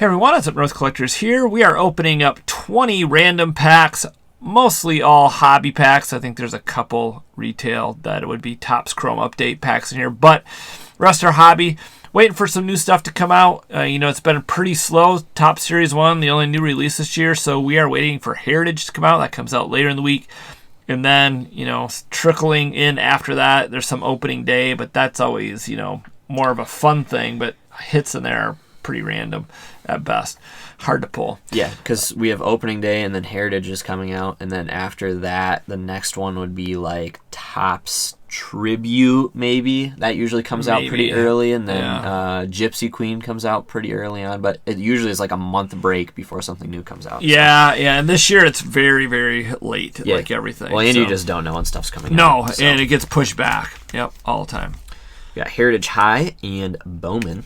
Hey everyone, it's UpNorth Collectors here. We are opening up 20 random packs, mostly all hobby packs. I think there's a couple retail that would be Topps Chrome Update packs in here, but rest are hobby. Waiting for some new stuff to come out. It's been pretty slow. Topps Series 1, the only new release this year, so we are waiting for Heritage to come out. That comes out later in the week. And then, trickling in after that, there's some opening day, but that's always, more of a fun thing, but hits in there are pretty random at best. Hard to pull. Yeah, because we have opening day and then Heritage is coming out, and then after that, the next one would be like Topps Tribute, maybe. That usually comes out pretty early, and then Gypsy Queen comes out pretty early on, but it usually is like a month break before something new comes out. Yeah, and this year it's very, very late, like everything. Well, and you just don't know when stuff's coming out. No, and it gets pushed back. Yep, all the time. We got Heritage High and Bowman.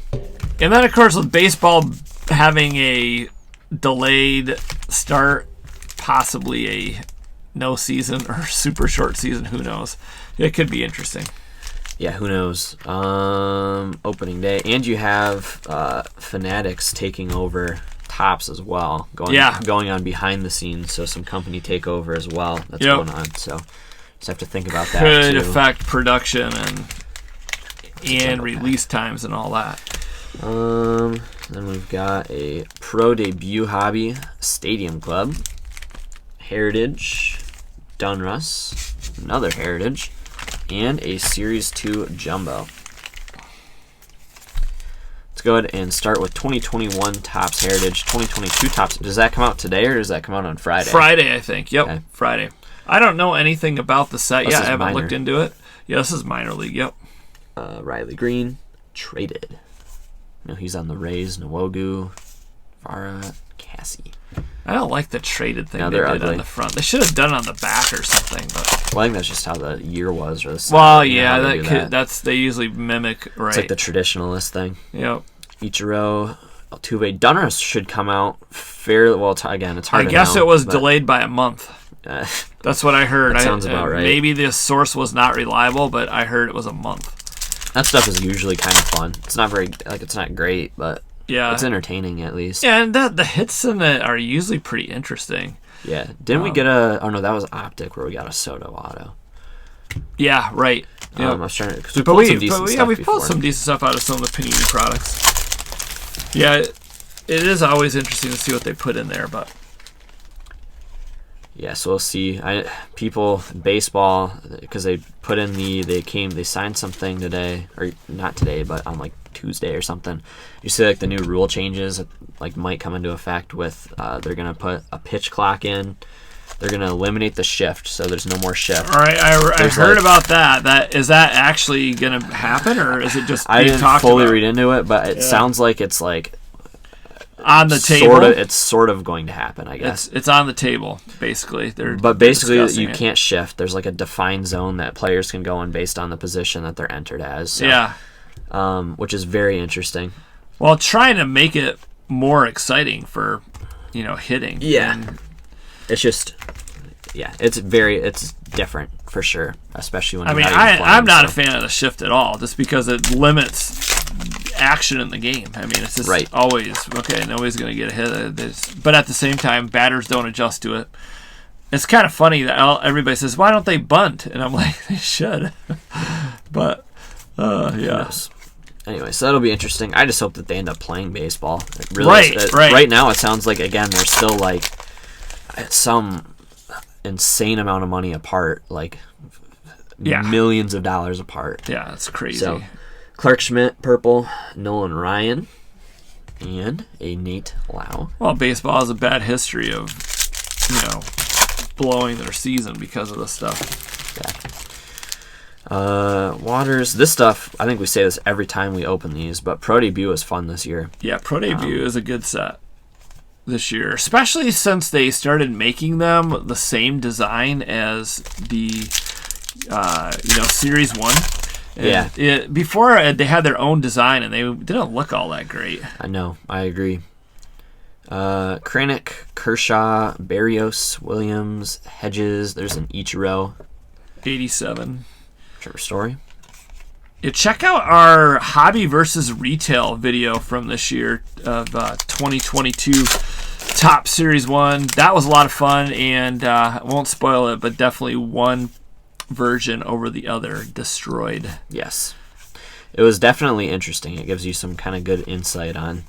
And then, of course, with baseball having a delayed start, possibly a no season or super short season, who knows? It could be interesting. Yeah, who knows? Opening day. And you have Fanatics taking over Topps as well. Going on behind the scenes, so some company takeover as well that's going on. So just have to think about that could too. Affect production and release times and all that. Then we've got a Pro Debut Hobby Stadium Club, Heritage, Dunruss, another Heritage, and a Series 2 Jumbo. Let's go ahead and start with 2021 Topps Heritage, 2022 Topps. Does that come out today or does that come out on Friday? Friday, I think. Yep, okay. Friday. I don't know anything about the set yet. I haven't looked into it. Yeah, this is minor league. Yep. Riley Green, traded. He's on the Rays, Nwogu, Farah, Cassie. I don't like the traded thing they did ugly on the front. They should have done it on the back or something. But I think that's just how the year was. Or the they usually mimic, right? It's like the traditionalist thing. Yep. Ichiro, Altuve, Dunruss should come out fairly well. Again, it's hard to know. I guess it was delayed by a month. That's what I heard. That sounds about right. Maybe the source was not reliable, but I heard it was a month. That stuff is usually kind of fun. It's not it's not great, but it's entertaining at least. Yeah, and the hits in it are usually pretty interesting. Yeah. Didn't we get a... Oh, no, that was Optic where we got a Soto auto. Yeah, right. I was trying to... Because we pulled some decent stuff we pulled some decent stuff out of some of the Panini products. Yeah, it is always interesting to see what they put in there, but... Yeah, so we'll see. People, baseball, because they put in they signed something today, or not today, but on like Tuesday or something. You see like the new rule changes like might come into effect with they're gonna put a pitch clock in. They're gonna eliminate the shift, so there's no more shift. All right, I heard about that. Is that actually gonna happen, or is it just I didn't fully read into it, but it sounds like it's like on the table. It's sort of going to happen, I guess. It's on the table, basically. But basically, you can't shift. There's like a defined zone that players can go in based on the position that they're entered as. So, which is very interesting. Well, trying to make it more exciting for, hitting. Yeah. It's just, it's different for sure, especially when I'm not a fan of the shift at all, just because it limits action in the game. I mean, it's just always nobody's going to get a hit. But at the same time, batters don't adjust to it. It's kind of funny that everybody says, "Why don't they bunt?" And I'm like, they should. But yes. Anyway, so that'll be interesting. I just hope that they end up playing baseball. Right now, it sounds like again they're still like some insane amount of money apart, like millions of dollars apart. Yeah, it's crazy. So, Clark Schmidt, purple, Nolan Ryan, and a Nate Lau. Well, baseball has a bad history of, blowing their season because of this stuff. Yeah. Waters, this stuff, I think we say this every time we open these, but Pro Debut is fun this year. Yeah, Pro Debut is a good set this year, especially since they started making them the same design as the, Series 1. Before they had their own design and they didn't look all that great. I know. I agree. Kranick, Kershaw, Barrios, Williams, Hedges. There's an Ichiro. 87. Trevor Story. Yeah, check out our hobby versus retail video from this year of 2022 Top Series 1. That was a lot of fun, and I won't spoil it, but definitely one version over the other destroyed. Yes. It was definitely interesting. It gives you some kind of good insight on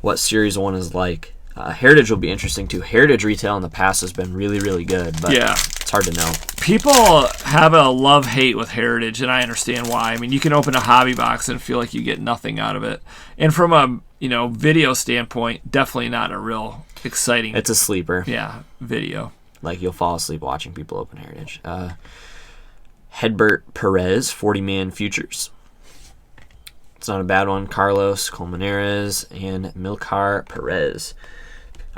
what Series 1 is like. Heritage will be interesting too. Heritage retail in the past has been really, really good, but it's hard to know. People have a love-hate with Heritage, and I understand why. I mean, you can open a hobby box and feel like you get nothing out of it. And from a video standpoint, definitely not a real exciting. It's a sleeper. Yeah, video. Like you'll fall asleep watching people open Heritage. Hedbert Perez, 40-man futures. It's not a bad one. Carlos Colmenares and Milcar Perez.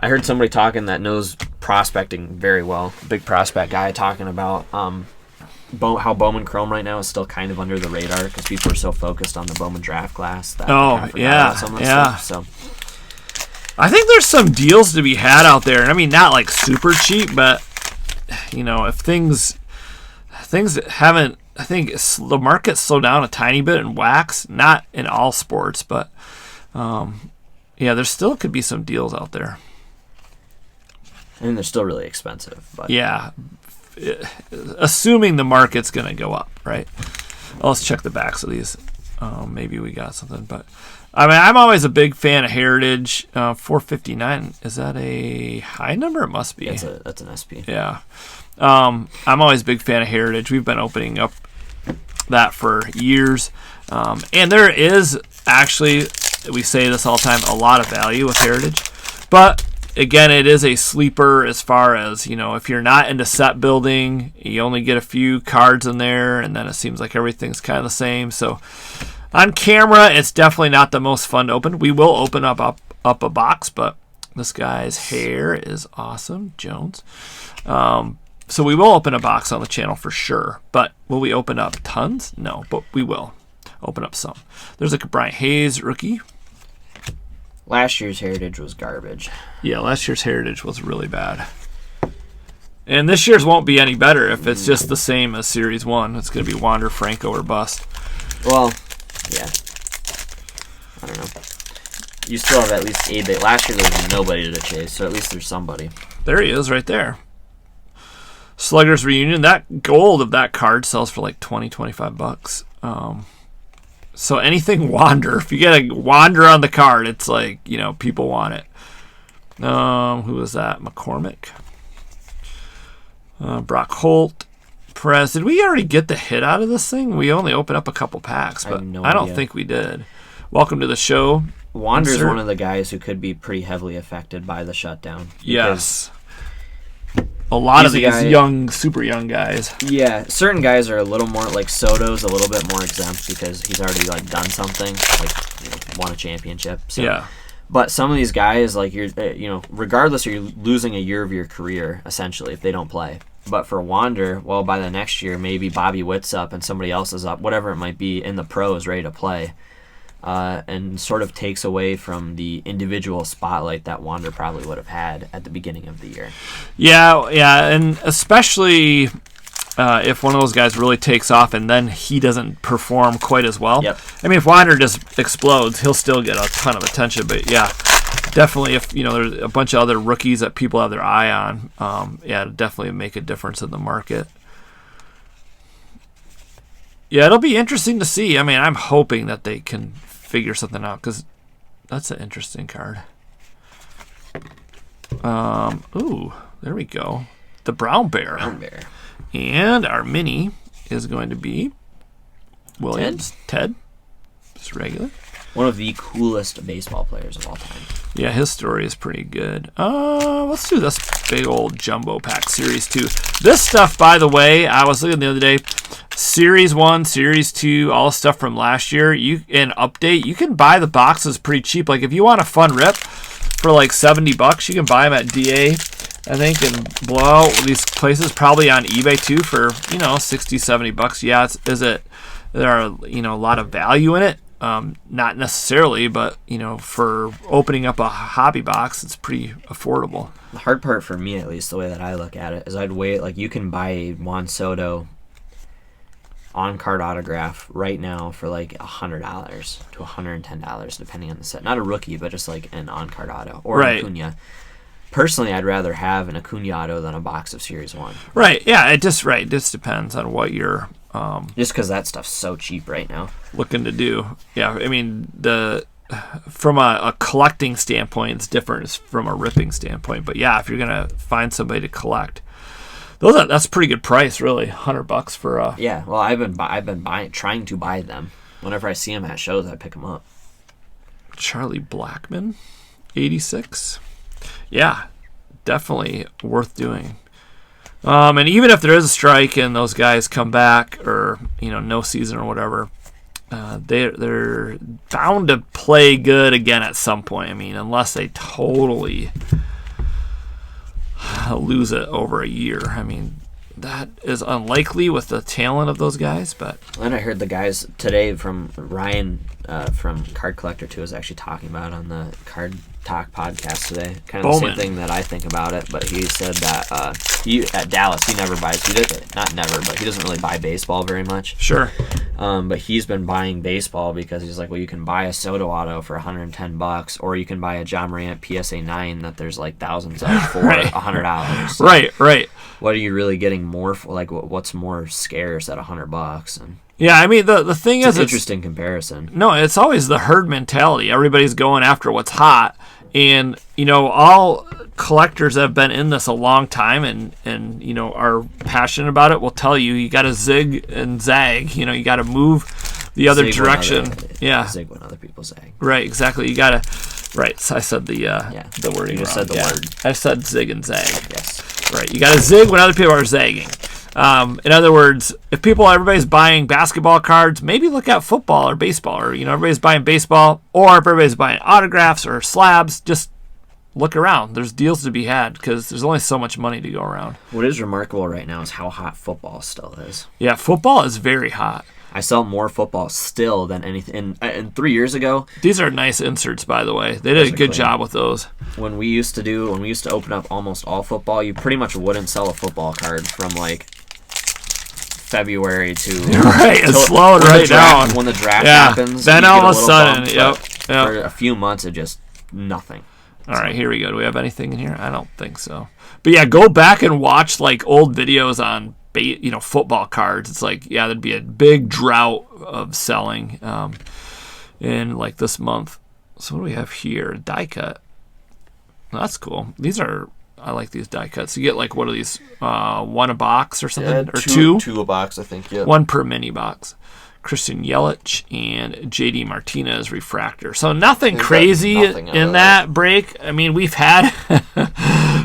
I heard somebody talking that knows prospecting very well. Big prospect guy talking about how Bowman Chrome right now is still kind of under the radar because people are so focused on the Bowman draft class. That stuff, so I think there's some deals to be had out there. I mean, not like super cheap, but if things haven't. I think the market slowed down a tiny bit in wax, not in all sports, but there still could be some deals out there. And they're still really expensive. But yeah, assuming the market's going to go up, right? Well, let's check the backs of these. Maybe we got something, but I mean, I'm always a big fan of Heritage. 459, is that a high number? It must be. That's an SP. Yeah. I'm always a big fan of Heritage. We've been opening up that for years. And there is actually, we say this all the time, a lot of value with Heritage. But again, it is a sleeper as far as, if you're not into set building, you only get a few cards in there, and then it seems like everything's kind of the same. So on camera, it's definitely not the most fun to open. We will open up a box, but this guy's hair is awesome, Jones. So we will open a box on the channel for sure, but will we open up tons? No, but we will open up some. There's a Brian Hayes rookie. Last year's Heritage was garbage. Yeah, last year's Heritage was really bad. And this year's won't be any better if it's just the same as Series 1. It's going to be Wander, Franco, or bust. Well, yeah. I don't know. You still have at least a bit. Last year there was nobody to chase, so at least there's somebody. There he is right there. Slugger's Reunion. That gold of that card sells for like $20-$25. So anything Wander, if you get a Wander on the card, it's like, people want it. Who was that? McCormick. Brock Holt. Perez. Did we already get the hit out of this thing? We only opened up a couple packs, but I don't think we did. Welcome to the show. Wander's one of the guys who could be pretty heavily affected by the shutdown. Yes. A lot of these super young guys. Yeah, certain guys are a little more, like Soto's a little bit more exempt because he's already done something, won a championship. So. Yeah. But some of these guys, regardless, you're losing a year of your career essentially if they don't play. But for Wander, well, by the next year, maybe Bobby Witt's up and somebody else is up, whatever it might be, in the pros ready to play. And sort of takes away from the individual spotlight that Wander probably would have had at the beginning of the year. Yeah, and especially if one of those guys really takes off and then he doesn't perform quite as well. Yep. I mean, if Wander just explodes, he'll still get a ton of attention. But yeah, definitely if there's a bunch of other rookies that people have their eye on, it'll definitely make a difference in the market. Yeah, it'll be interesting to see. I mean, I'm hoping that they can figure something out because that's an interesting card. Ooh, there we go. The Brown Bear. And our mini is going to be Williams. Ted. Just regular. One of the coolest baseball players of all time. Yeah, his story is pretty good. Let's do this big old jumbo pack, Series 2. This stuff, by the way, I was looking the other day, Series 1, Series 2, all the stuff from last year, update, you can buy the boxes pretty cheap. Like, if you want a fun rip for like $70, you can buy them at DA, I think, and blow out these places, probably on eBay too for, $60-$70. Yeah, there are, a lot of value in it. Not necessarily, but for opening up a hobby box, it's pretty affordable. The hard part for me, at least, the way that I look at it, is I'd wait. Like, you can buy a Juan Soto on-card autograph right now for like $100 to $110, depending on the set. Not a rookie, but just like an on-card auto or an Acuna. Personally, I'd rather have an Acuna auto than a box of Series 1. Right, yeah, it just depends on what you're just because that stuff's so cheap right now. Looking to do. Yeah, I mean, from a collecting standpoint, it's different from a ripping standpoint. But yeah, if you're going to find somebody to collect, that's a pretty good price, really. $100 for a... Yeah, well, I've been trying to buy them. Whenever I see them at shows, I pick them up. Charlie Blackmon, 86. Yeah, definitely worth doing. And even if there is a strike and those guys come back, or no season or whatever, they're bound to play good again at some point. I mean, unless they totally lose it over a year. I mean, that is unlikely with the talent of those guys. But and I heard the guys today from Ryan from Card Collector 2 was actually talking about on the Card Talk podcast today. Kind of Bowman. The same thing that I think about it, but he said that at Dallas he never buys. Not never, but he doesn't really buy baseball very much. Sure. But he's been buying baseball because he's like, well, you can buy a Soto auto for $110, or you can buy a John Morant PSA 9 that there's like thousands of for $100. So Right. What are you really getting more for? Like, what's more scarce at $100? And yeah, I mean, the thing is, it's an interesting comparison. No, it's always the herd mentality. Everybody's going after what's hot. And, all collectors that have been in this a long time and are passionate about it will tell you got to zig and zag. You got to move the other direction. Zig when other people zag. Right, exactly. You got to... Right, so I said the wording You just wrong. said the word. I said zig and zag. Yes. Right, you got to zig when other people are zagging. In other words, if everybody's buying basketball cards, maybe look at football or baseball, or everybody's buying baseball, or if everybody's buying autographs or slabs, just look around. There's deals to be had because there's only so much money to go around. What is remarkable right now is how hot football still is. Yeah, football is very hot. I sell more football still than anything. And 3 years ago, these are nice inserts, by the way. They did a good job with those. When we used to open up almost all football, you pretty much wouldn't sell a football card from like February to it's slowing right down when the draft happens. Then all of a sudden, for a few months, it just nothing. All right, here we go. Do we have anything in here? I don't think so. But yeah, go back and watch like old videos on football cards. It's like there'd be a big drought of selling in like this month. So what do we have here? Die cut. That's cool. I like these die cuts. You get like, what are these? One a box or something? Or two? Two a box, I think, yeah. One per mini box. Christian Yelich and JD Martinez refractor. So nothing crazy in that break. I mean, we've had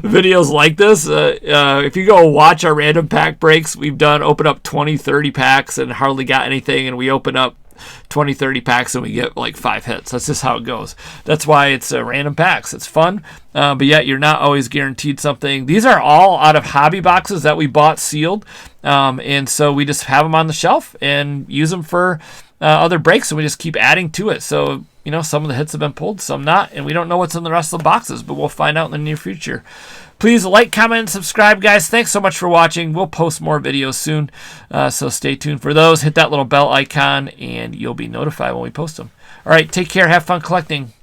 videos like this. If you go watch our random pack breaks, we've open up 20, 30 packs and hardly got anything, and we open up 20, 30 packs and we get like 5 hits. That's just how it goes. That's why it's random packs. It's fun, but yet you're not always guaranteed something. These are all out of hobby boxes that we bought sealed, and so we just have them on the shelf and use them for other breaks, and we just keep adding to it. So some of the hits have been pulled, some not, and we don't know what's in the rest of the boxes, but we'll find out in the near future. Please like, comment, and subscribe, guys. Thanks so much for watching. We'll post more videos soon, so stay tuned for those. Hit that little bell icon, and you'll be notified when we post them. All right, take care. Have fun collecting.